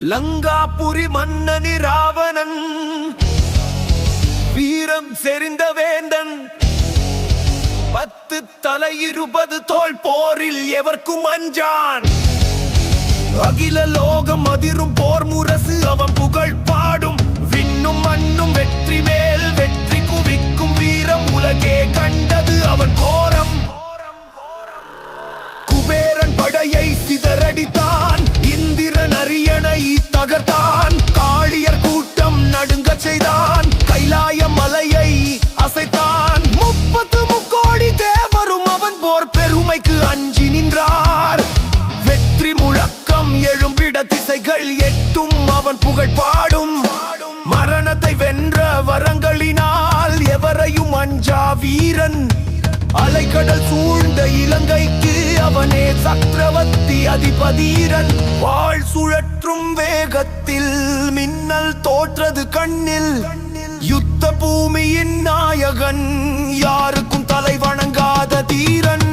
லங்காபுரி மன்னனி ராவணன் வீரம் செறிந்த வேந்தன் 10 தலை 20 தோள் போரில் எவர்க்கும் அஞ்சான். அகில லோகம் அதிரும் போர் முரசு அவன் புகழ் பாடும். விண்ணும் மண்ணும் வெற்றி மேல் வெற்றி குவிக்கும் வீரம் உலகே கண்டது அவன் கோரம். குபேரன் படையை சிதறடித்தான், இந்திரன் அரியணை தகர்த்தான். காளியர் கூட்டம் நடுங்கச் செய்தான், கைலாய மலையை அசைத்தான். 30 முக்கோடி தேவரும் அவன் போர் பெருமைக்கு அஞ்சி நின்றார். வெற்றி முழக்கம் எழும்பிட திசைகள் எட்டும் அவன் புகழ் பாடும். மரணத்தை வென்ற வரங்களினால் எவரையும் அஞ்சா வீரன். அலைக்கடல் சூழ்ந்த இலங்கைக்கு அவனே சக்கரவர்த்தி அதிபதீரன். வாழ் சுழற்றும் வேகத்தில் மின்னல் தோற்றது கண்ணில். யுத்த பூமியின் நாயகன், யாருக்கும் தலை வணங்காத தீரன்.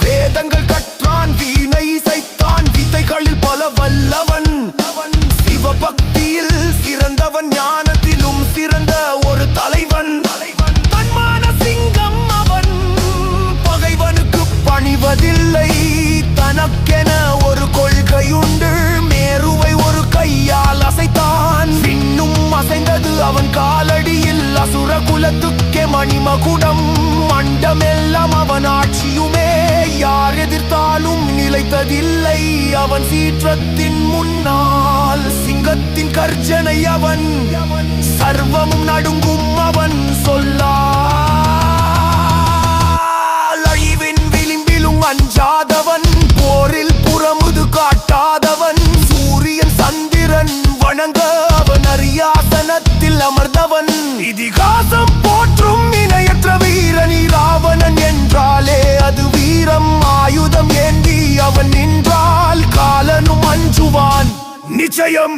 வேதங்கள் கற்றான், வீணை இசைத்தான், வித்தைகளில் பல வல்லவன். சிவபக்தியில் சிறந்தவன், ஞானத்திலும் சிறந்த ஒரு தலைவன். தன்மான சிங்கம் அவன், பகைவனுக்கு பணிவதில்லை. தனக்கென ஒரு கொள்கையுண்டு, மேருவை ஒரு கையால் அசைத்தான். இன்னும் அசைந்தது அவன் காலடியில், அசுர குலத்துக்கே மணிமகுடம். மண்டமெல்லாம் அவன் ஆட்சியுமே, யார் எதிர்த்தாலும் நிலைத்ததில்லை. அவன் சீற்றத்தின் முன்னால் சிங்கத்தின் கர்ஜனை அவன். சர்வமும் நடுங்கும் அவன் சொல்லால். அழிவின் விளிம்பிலும் அஞ்சாதவன், போரில் புறமுது காட்டாதவன். சூரியன் சந்திரன் வணங்க அவன் அரியாசனத்தில் அமர்ந்தவன். இதிகாசம் போற்றும் இணையற்ற வீரன் ராவணன் என்றாலே அது வீரம். ஆயுதம் ஏந்தி அவன் நின்றால் காலனும் அஞ்சுவான் நிச்சயம்.